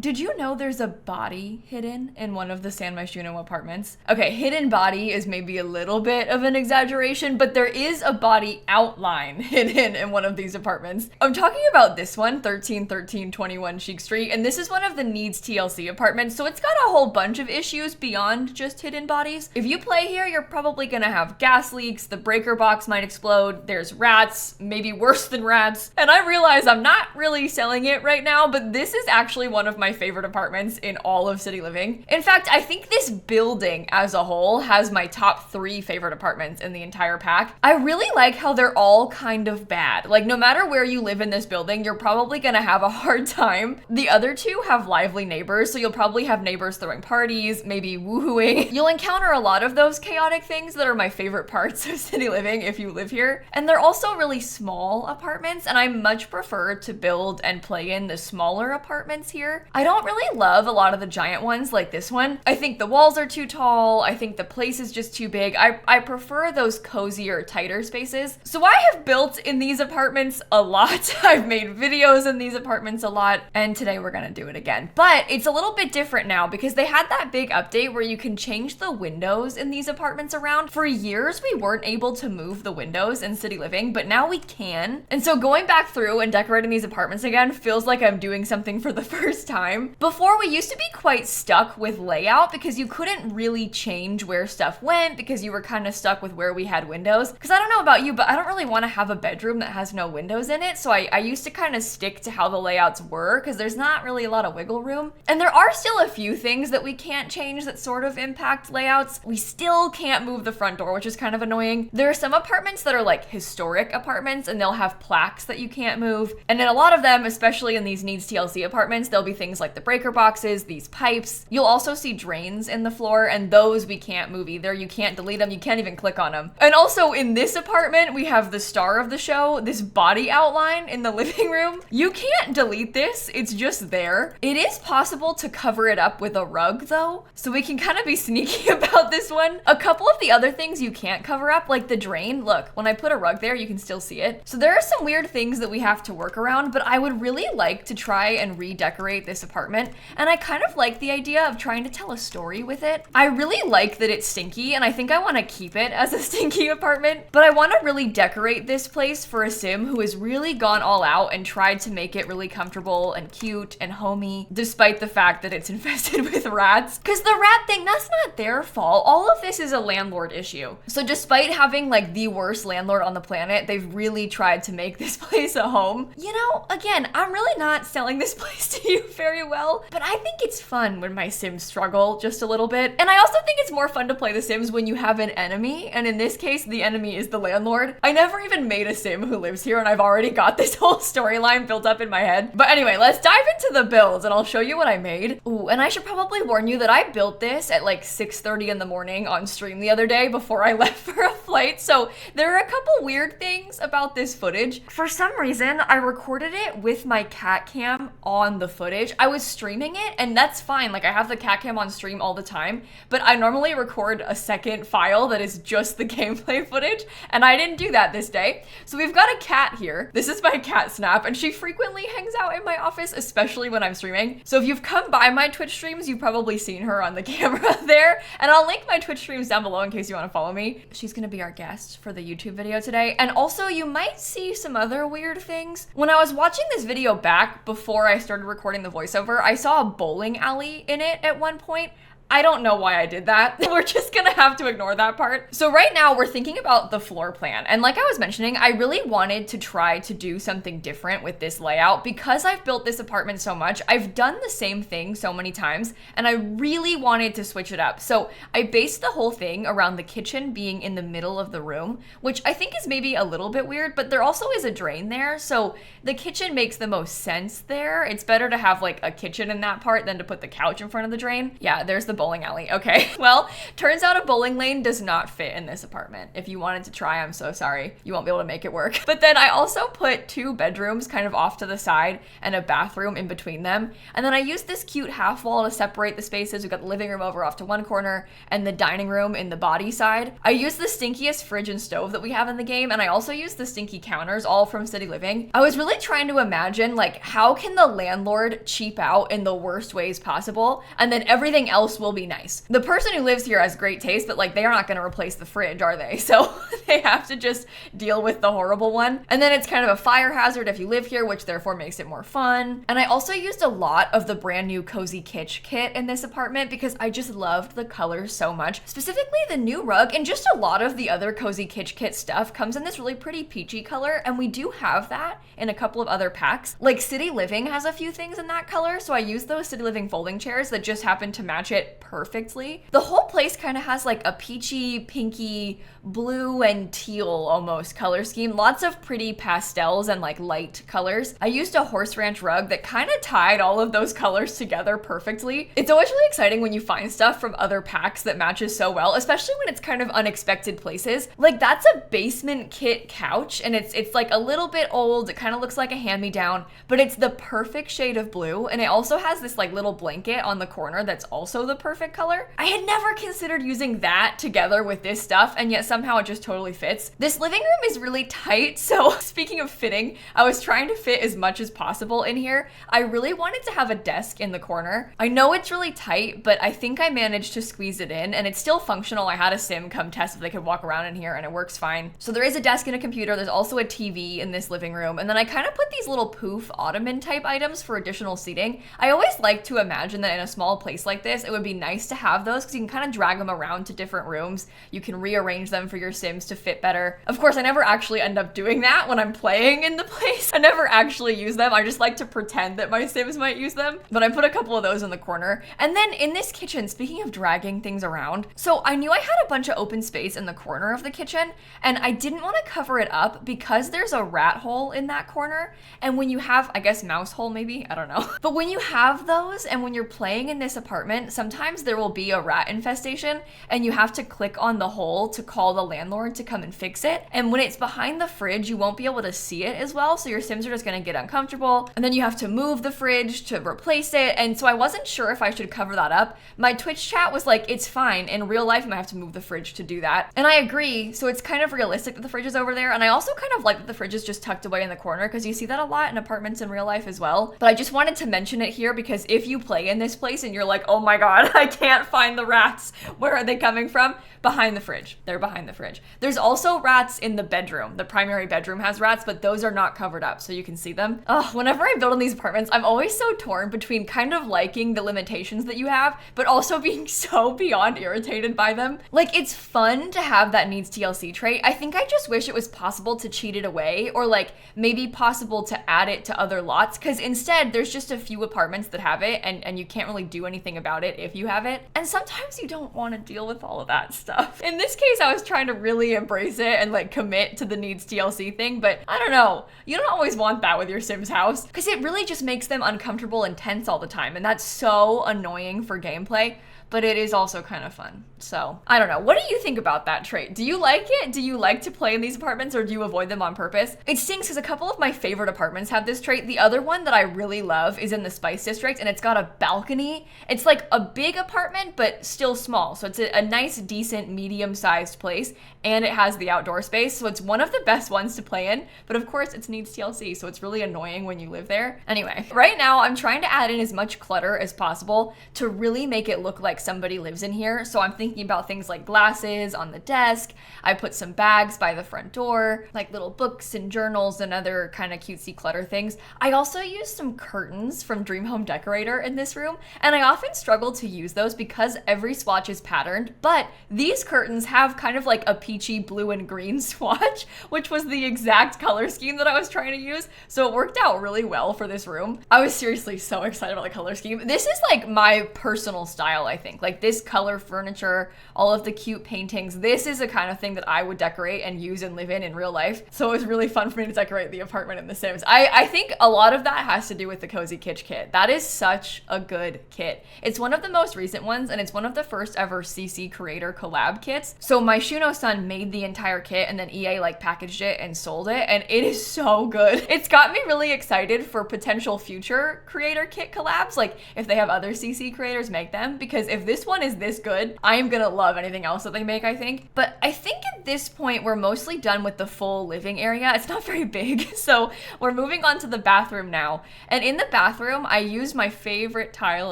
Did you know there's a body hidden in one of the San Myshuno apartments? Okay, hidden body is maybe a little bit of an exaggeration, but there is a body outline hidden in one of these apartments. I'm talking about this one, 1321 Chic Street, and this is one of the Needs TLC apartments, so it's got a whole bunch of issues beyond just hidden bodies. If you play here, you're probably gonna have gas leaks, the breaker box might explode, there's rats, maybe worse than rats, and I realize I'm not really selling it right now, but this is actually one of my favorite apartments in all of City Living. In fact, I think this building as a whole has my top 3 favorite apartments in the entire pack. I really like how they're all kind of bad. Like, no matter where you live in this building, you're probably gonna have a hard time. The other 2 have lively neighbors, so you'll probably have neighbors throwing parties, maybe woohooing. You'll encounter a lot of those chaotic things that are my favorite parts of City Living if you live here. And they're also really small apartments, and I much prefer to build and play in the smaller apartments here. I don't really love a lot of the giant ones like this one. I think the walls are too tall. I think the place is just too big. I prefer those cozier, tighter spaces. So I have built in these apartments a lot. I've made videos in these apartments a lot, and today we're gonna do it again. But it's a little bit different now because they had that big update where you can change the windows in these apartments around. For years, we weren't able to move the windows in City Living, but now we can. And so going back through and decorating these apartments again feels like I'm doing something for the first time. Before, we used to be quite stuck with layout because you couldn't really change where stuff went because you were kind of stuck with where we had windows. Because I don't know about you, but I don't really want to have a bedroom that has no windows in it. So I used to kind of stick to how the layouts were because there's not really a lot of wiggle room. And there are still a few things that we can't change that sort of impact layouts. We still can't move the front door, which is kind of annoying. There are some apartments that are like historic apartments and they'll have plaques that you can't move. And in a lot of them, especially in these Needs TLC apartments, there'll be things like the breaker boxes, these pipes. You'll also see drains in the floor, and those we can't move either. You can't delete them, you can't even click on them. And also in this apartment, we have the star of the show, this body outline in the living room. You can't delete this, it's just there. It is possible to cover it up with a rug though, so we can kind of be sneaky about this one. A couple of the other things you can't cover up, like the drain, look, when I put a rug there, you can still see it. So there are some weird things that we have to work around, but I would really like to try and redecorate this apartment, and I kind of like the idea of trying to tell a story with it. I really like that it's stinky, and I think I want to keep it as a stinky apartment, but I want to really decorate this place for a sim who has really gone all out and tried to make it really comfortable and cute and homey, despite the fact that it's infested with rats. Because the rat thing, that's not their fault. All of this is a landlord issue. So despite having like the worst landlord on the planet, they've really tried to make this place a home. You know, again, I'm really not selling this place to you very well, but I think it's fun when my Sims struggle just a little bit. And I also think it's more fun to play The Sims when you have an enemy, and in this case, the enemy is the landlord. I never even made a Sim who lives here, and I've already got this whole storyline built up in my head. But anyway, let's dive into the builds, and I'll show you what I made. Ooh, and I should probably warn you that I built this at like 6:30 in the morning on stream the other day before I left for a flight, so there are a couple weird things about this footage. For some reason, I recorded it with my cat cam on the footage. I was streaming it, and that's fine. Like, I have the cat cam on stream all the time, but I normally record a second file that is just the gameplay footage, and I didn't do that this day. So we've got a cat here. This is my cat Snap, and she frequently hangs out in my office, especially when I'm streaming. So if you've come by my Twitch streams, you've probably seen her on the camera there, and I'll link my Twitch streams down below in case you want to follow me. She's gonna be our guest for the YouTube video today, and also you might see some other weird things. When I was watching this video back before I started recording the voiceover, I saw a bowling alley in it at one point. I don't know why I did that. We're just gonna have to ignore that part. So right now we're thinking about the floor plan. And like I was mentioning, I really wanted to try to do something different with this layout because I've built this apartment so much. I've done the same thing so many times and I really wanted to switch it up. So I based the whole thing around the kitchen being in the middle of the room, which I think is maybe a little bit weird, but there also is a drain there. So the kitchen makes the most sense there. It's better to have like a kitchen in that part than to put the couch in front of the drain. Yeah, there's the the bowling alley. Okay. Well, turns out a bowling lane does not fit in this apartment. If you wanted to try, I'm so sorry. You won't be able to make it work. But then I also put 2 bedrooms kind of off to the side and a bathroom in between them. And then I used this cute half wall to separate the spaces. We've got the living room over off to one corner and the dining room in the body side. I used the stinkiest fridge and stove that we have in the game, and I also used the stinky counters, all from City Living. I was really trying to imagine, like, how can the landlord cheap out in the worst ways possible, and then everything else will be nice. The person who lives here has great taste, but like, they are not going to replace the fridge, are they? So they have to just deal with the horrible one. And then it's kind of a fire hazard if you live here, which therefore makes it more fun. And I also used a lot of the brand new Cozy Kitsch kit in this apartment because I just loved the colors so much. Specifically the new rug, and just a lot of the other Cozy Kitsch kit stuff comes in this really pretty peachy color, and we do have that in a couple of other packs. Like City Living has a few things in that color, so I used those City Living folding chairs that just happen to match it perfectly. The whole place kind of has like a peachy, pinky, blue and teal almost color scheme. Lots of pretty pastels and like light colors. I used a horse ranch rug that kind of tied all of those colors together perfectly. It's always really exciting when you find stuff from other packs that matches so well, especially when it's kind of unexpected places. Like that's a basement kit couch, and it's like a little bit old. It kind of looks like a hand-me-down, but it's the perfect shade of blue, and it also has this like little blanket on the corner that's also the perfect color. I had never considered using that together with this stuff, and yet somehow it just totally fits. This living room is really tight, so speaking of fitting, I was trying to fit as much as possible in here. I really wanted to have a desk in the corner. I know it's really tight, but I think I managed to squeeze it in, and it's still functional. I had a sim come test if they could walk around in here, and it works fine. So there is a desk and a computer. There's also a TV in this living room, and then I kind of put these little poof ottoman type items for additional seating. I always like to imagine that in a small place like this, it would be nice to have those because you can kind of drag them around to different rooms. You can rearrange them for your sims to fit better. Of course, I never actually end up doing that when I'm playing in the place. I never actually use them. I just like to pretend that my sims might use them, but I put a couple of those in the corner. And then in this kitchen, speaking of dragging things around, so I knew I had a bunch of open space in the corner of the kitchen, and I didn't want to cover it up because there's a rat hole in that corner. And when you have, I guess, mouse hole maybe, I don't know. But when you have those, and when you're playing in this apartment, sometimes there will be a rat infestation, and you have to click on the hole to call the landlord to come and fix it. And when it's behind the fridge, you won't be able to see it as well, so your sims are just gonna get uncomfortable, and then you have to move the fridge to replace it. And so I wasn't sure if I should cover that up. My Twitch chat was like, it's fine. In real life, you might have to move the fridge to do that. And I agree, so it's kind of realistic that the fridge is over there, and I also kind of like that the fridge is just tucked away in the corner because you see that a lot in apartments in real life as well. But I just wanted to mention it here because if you play in this place and you're like, oh my god, I can't find the rats, where are they coming from? Behind the fridge. They're behind the fridge. There's also rats in the bedroom. The primary bedroom has rats, but those are not covered up, so you can see them. Ugh, whenever I build in these apartments, I'm always so torn between kind of liking the limitations that you have, but also being so beyond irritated by them. Like, it's fun to have that needs TLC trait. I think I just wish it was possible to cheat it away, or like maybe possible to add it to other lots, because instead there's just a few apartments that have it, and you can't really do anything about it if you have it. And sometimes you don't want to deal with all of that stuff. In this case, I was trying to really embrace it and like commit to the needs TLC thing, but I don't know. You don't always want that with your Sims house because it really just makes them uncomfortable and tense all the time, and that's so annoying for gameplay. But it is also kind of fun. So I don't know. What do you think about that trait? Do you like it? Do you like to play in these apartments, or do you avoid them on purpose? It stinks because a couple of my favorite apartments have this trait. The other one that I really love is in the Spice District, and it's got a balcony. It's like a big apartment, but still small. So it's a nice, decent, medium-sized place, and it has the outdoor space. So it's one of the best ones to play in, but of course it needs TLC, so it's really annoying when you live there. Anyway, right now I'm trying to add in as much clutter as possible to really make it look like somebody lives in here. So I'm thinking about things like glasses on the desk. I put some bags by the front door, like little books and journals and other kind of cutesy clutter things. I also used some curtains from Dream Home Decorator in this room, and I often struggle to use those because every swatch is patterned, but these curtains have kind of like a peachy blue and green swatch, which was the exact color scheme that I was trying to use. So it worked out really well for this room. I was seriously so excited about the color scheme. This is like my personal style, I think. think. Like this color furniture, all of the cute paintings, this is the kind of thing that I would decorate and use and live in real life. So it was really fun for me to decorate the apartment in The Sims. I think a lot of that has to do with the Cozy Kitsch kit. That is such a good kit. It's one of the most recent ones, and it's one of the first ever CC creator collab kits. So my Shuno-san made the entire kit, and then EA like packaged it and sold it, and it is so good. It's got me really excited for potential future creator kit collabs, like if they have other CC creators make them, because if this one is this good, I am gonna love anything else that they make, I think. But I think at this point, we're mostly done with the full living area. It's not very big, so we're moving on to the bathroom now. And in the bathroom, I use my favorite tile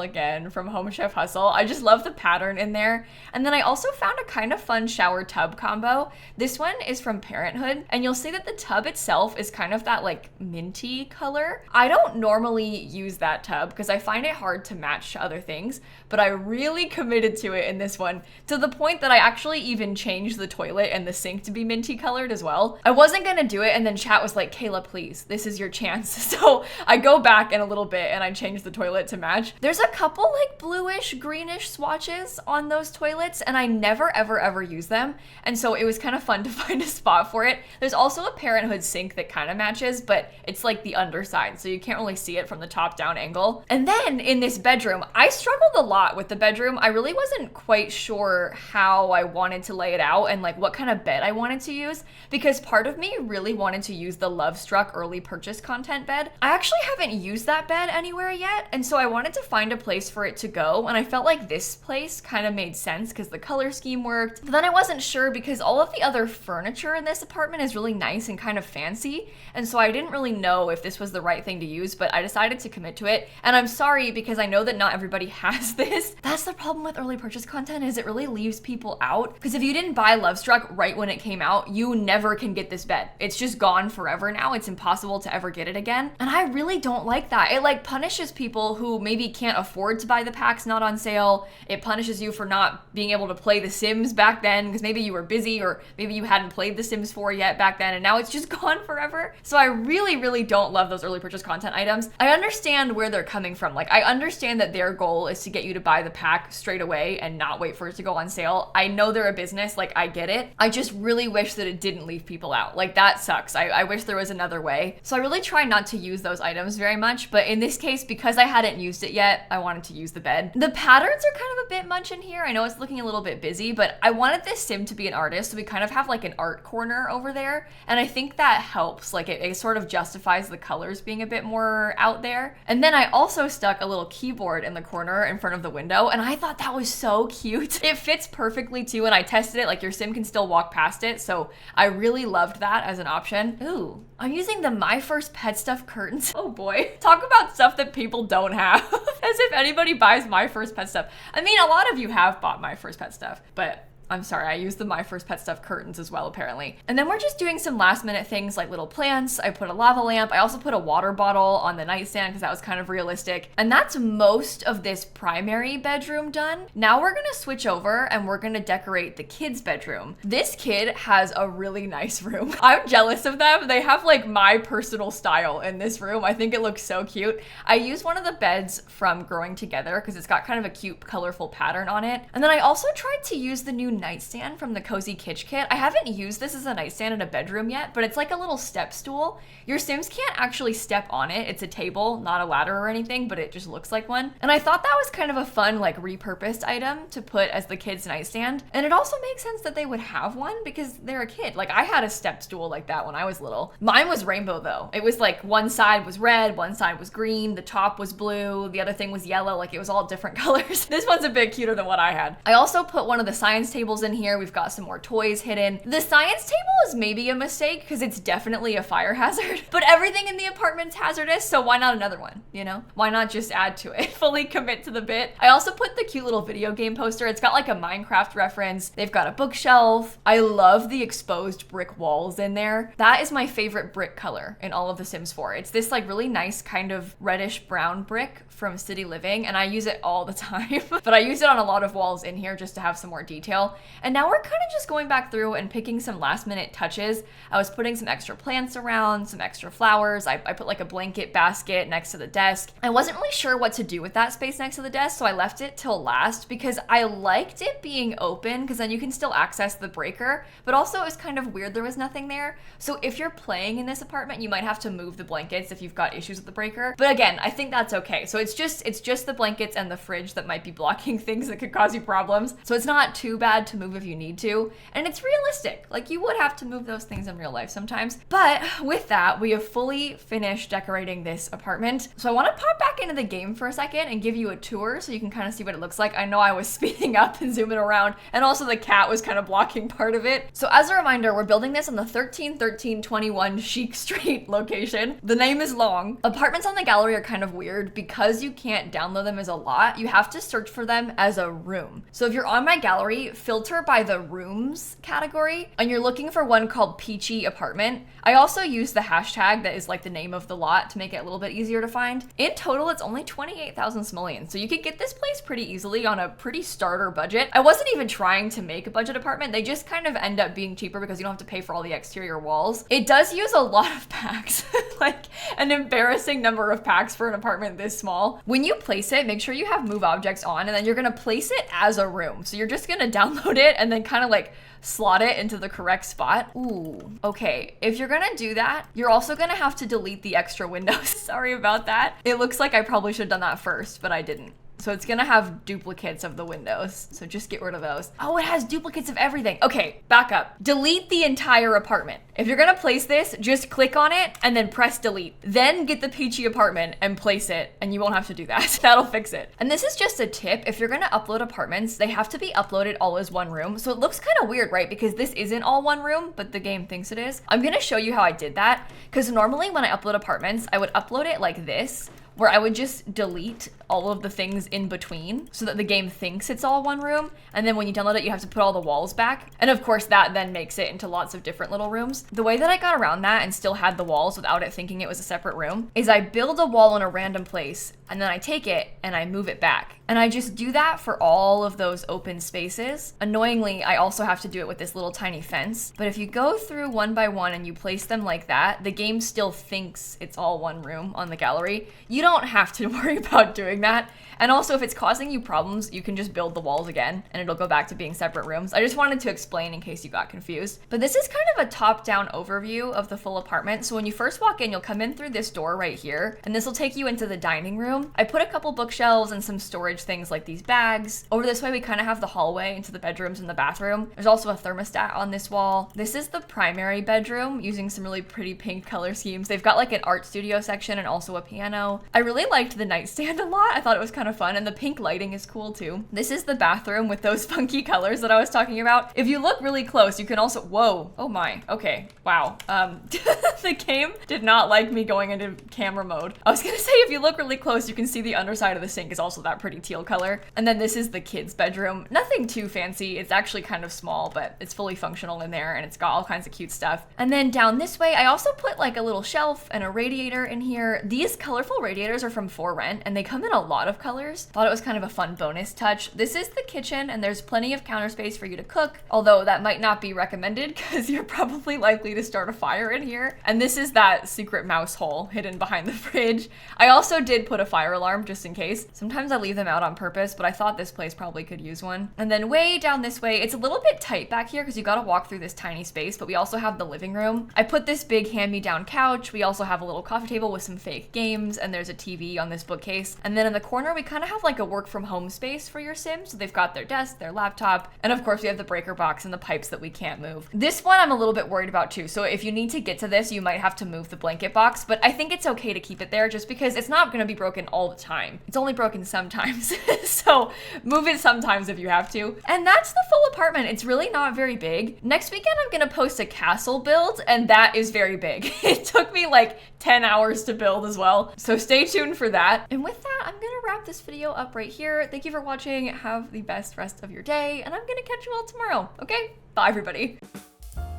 again from Home Chef Hustle. I just love the pattern in there. And then I also found a kind of fun shower tub combo. This one is from Parenthood, and you'll see that the tub itself is kind of that like minty color. I don't normally use that tub because I find it hard to match to other things, but I really committed to it in this one, to the point that I actually even changed the toilet and the sink to be minty colored as well. I wasn't gonna do it, and then chat was like, Kayla, please, this is your chance. So I go back in a little bit and I change the toilet to match. There's a couple like bluish, greenish swatches on those toilets, and I never ever use them. And so it was kind of fun to find a spot for it. There's also a Parenthood sink that kind of matches, but it's like the underside, so you can't really see it from the top down angle. And then in this bedroom, I struggled a lot with the bedroom. I really wasn't quite sure how I wanted to lay it out and like what kind of bed I wanted to use, because part of me really wanted to use the Love Struck early purchase content bed. I actually haven't used that bed anywhere yet, and so I wanted to find a place for it to go, and I felt like this place kind of made sense because the color scheme worked. But then I wasn't sure because all of the other furniture in this apartment is really nice and kind of fancy, and so I didn't really know if this was the right thing to use, but I decided to commit to it. And I'm sorry because I know that not everybody has this. That's the problem with early purchase content, is it really leaves people out, because if you didn't buy Love Struck right when it came out, you never can get this bed. It's just gone forever now. It's impossible to ever get it again, and I really don't like that. It like punishes people who maybe can't afford to buy the packs not on sale. It punishes you for not being able to play The Sims back then because maybe you were busy, or maybe you hadn't played The Sims 4 yet back then, and now it's just gone forever. So I really don't love those early purchase content items. I understand where they're coming from. Like, I understand that their goal is to get you to buy the pack straight away and not wait for it to go on sale. I know they're a business, like I get it. I just really wish that it didn't leave people out. Like, that sucks. I wish there was another way. So I really try not to use those items very much, but in this case, because I hadn't used it yet, I wanted to use the bed. The patterns are kind of a bit much in here. I know it's looking a little bit busy, but I wanted this sim to be an artist, so we kind of have like an art corner over there, and I think that helps. Like, it sort of justifies the colors being a bit more out there. And then I also stuck a little keyboard in the corner in front of the window, and I thought that was so cute. It fits perfectly too, and I tested it, like your sim can still walk past it, so I really loved that as an option. Ooh, I'm using the My First Pet Stuff curtains. Oh boy. Talk about stuff that people don't have. As if anybody buys My First Pet Stuff. I mean, a lot of you have bought My First Pet Stuff, but I'm sorry, I used the My First Pet Stuff curtains as well, apparently. And then we're just doing some last minute things like little plants. I put a lava lamp. I also put a water bottle on the nightstand because that was kind of realistic. And that's most of this primary bedroom done. Now we're gonna switch over and we're gonna decorate the kids' bedroom. This kid has a really nice room. I'm jealous of them. They have like my personal style in this room. I think it looks so cute. I used one of the beds from Growing Together because it's got kind of a cute, colorful pattern on it. And then I also tried to use the new nightstand from the Cozy Kitsch kit. I haven't used this as a nightstand in a bedroom yet, but it's like a little step stool. Your Sims can't actually step on it. It's a table, not a ladder or anything, but it just looks like one. And I thought that was kind of a fun, like, repurposed item to put as the kids' nightstand. And it also makes sense that they would have one because they're a kid. Like, I had a step stool like that when I was little. Mine was rainbow though. It was like one side was red, one side was green, the top was blue, the other thing was yellow. Like, it was all different colors. This one's a bit cuter than what I had. I also put one of the science tables in here. We've got some more toys hidden. The science table is maybe a mistake because it's definitely a fire hazard, but everything in the apartment's hazardous, so why not another one, you know? Why not just add to it? Fully commit to the bit. I also put the cute little video game poster. It's got like a Minecraft reference. They've got a bookshelf. I love the exposed brick walls in there. That is my favorite brick color in all of The Sims 4. It's this like really nice kind of reddish brown brick from City Living, and I use it all the time. But I use it on a lot of walls in here just to have some more detail. while. And now we're kind of just going back through and picking some last minute touches. I was putting some extra plants around, some extra flowers. I put like a blanket basket next to the desk. I wasn't really sure what to do with that space next to the desk, so I left it till last because I liked it being open because then you can still access the breaker, but also it was kind of weird there was nothing there. So if you're playing in this apartment, you might have to move the blankets if you've got issues with the breaker. But again, I think that's okay. So it's just the blankets and the fridge that might be blocking things that could cause you problems. So it's not too bad to move if you need to. And it's realistic. Like, you would have to move those things in real life sometimes. But with that, we have fully finished decorating this apartment. So I want to pop back into the game for a second and give you a tour so you can kind of see what it looks like. I know I was speeding up and zooming around, and also the cat was kind of blocking part of it. So as a reminder, we're building this on the 131321 Chic Street location. The name is long. Apartments on the gallery are kind of weird because you can't download them as a lot. You have to search for them as a room. So if you're on my gallery, filter by the rooms category, and you're looking for one called Peachy Apartment. I also use the hashtag that is like the name of the lot to make it a little bit easier to find. In total, it's only 28,000 simoleons. So you could get this place pretty easily on a pretty starter budget. I wasn't even trying to make a budget apartment. They just kind of end up being cheaper because you don't have to pay for all the exterior walls. It does use a lot of packs, like an embarrassing number of packs for an apartment this small. When you place it, make sure you have move objects on, and then you're gonna place it as a room. So you're just gonna download it and then kind of like slot it into the correct spot. Ooh, okay. If you're gonna do that, you're also gonna have to delete the extra windows. Sorry about that. It looks like I probably should have done that first, but I didn't. So it's gonna have duplicates of the windows. So just get rid of those. Oh, it has duplicates of everything. Okay, back up. Delete the entire apartment. If you're gonna place this, just click on it and then press delete. Then get the Peachy Apartment and place it, and you won't have to do that. That'll fix it. And this is just a tip. If you're gonna upload apartments, they have to be uploaded all as one room. So it looks kind of weird, right? Because this isn't all one room, but the game thinks it is. I'm gonna show you how I did that. Because normally when I upload apartments, I would upload it like this, where I would just delete all of the things in between so that the game thinks it's all one room. And then when you download it, you have to put all the walls back. And of course that then makes it into lots of different little rooms. The way that I got around that and still had the walls without it thinking it was a separate room is I build a wall in a random place, and then I take it and I move it back. And I just do that for all of those open spaces. Annoyingly, I also have to do it with this little tiny fence. But if you go through one by one and you place them like that, the game still thinks it's all one room on the gallery. You don't have to worry about doing that. And also, if it's causing you problems, you can just build the walls again and it'll go back to being separate rooms. I just wanted to explain in case you got confused. But this is kind of a top-down overview of the full apartment. So when you first walk in, you'll come in through this door right here, and this will take you into the dining room. I put a couple bookshelves and some storage things like these bags. Over this way, we kind of have the hallway into the bedrooms and the bathroom. There's also a thermostat on this wall. This is the primary bedroom using some really pretty pink color schemes. They've got like an art studio section and also a piano. I really liked the nightstand a lot. I thought it was kind of fun, and the pink lighting is cool too. This is the bathroom with those funky colors that I was talking about. If you look really close, you can also, whoa, oh my, okay, wow. The game did not like me going into camera mode. I was gonna say, if you look really close, you can see the underside of the sink is also that pretty teal color. And then this is the kids' bedroom. Nothing too fancy. It's actually kind of small, but it's fully functional in there, and it's got all kinds of cute stuff. And then down this way, I also put like a little shelf and a radiator in here. These colorful radiators are from For Rent, and they come in a lot of colors. Thought it was kind of a fun bonus touch. This is the kitchen, and there's plenty of counter space for you to cook, although that might not be recommended because you're probably likely to start a fire in here. And this is that secret mouse hole hidden behind the fridge. I also did put a fire alarm just in case. Sometimes I leave them out on purpose, but I thought this place probably could use one. And then way down this way, it's a little bit tight back here because you gotta walk through this tiny space, but we also have the living room. I put this big hand-me-down couch. We also have a little coffee table with some fake games, and there's a TV on this bookcase. And then in the corner, we kind of have like a work from home space for your Sims. So they've got their desk, their laptop, and of course we have the breaker box and the pipes that we can't move. This one I'm a little bit worried about too. So if you need to get to this, you might have to move the blanket box, but I think it's okay to keep it there just because it's not gonna be broken all the time. It's only broken sometimes. So move it sometimes if you have to. And that's the full apartment. It's really not very big. Next weekend, I'm gonna post a castle build, and that is very big. It took me like 10 hours to build as well. So stay tuned for that. And with that, I'm gonna wrap this video up right here. Thank you for watching. Have the best rest of your day, and I'm gonna catch you all tomorrow. Okay? Bye, everybody.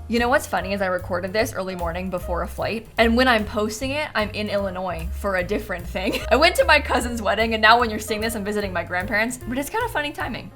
You know what's funny is I recorded this early morning before a flight, and when I'm posting it, I'm in Illinois for a different thing. I went to my cousin's wedding, and now when you're seeing this, I'm visiting my grandparents, but it's kind of funny timing.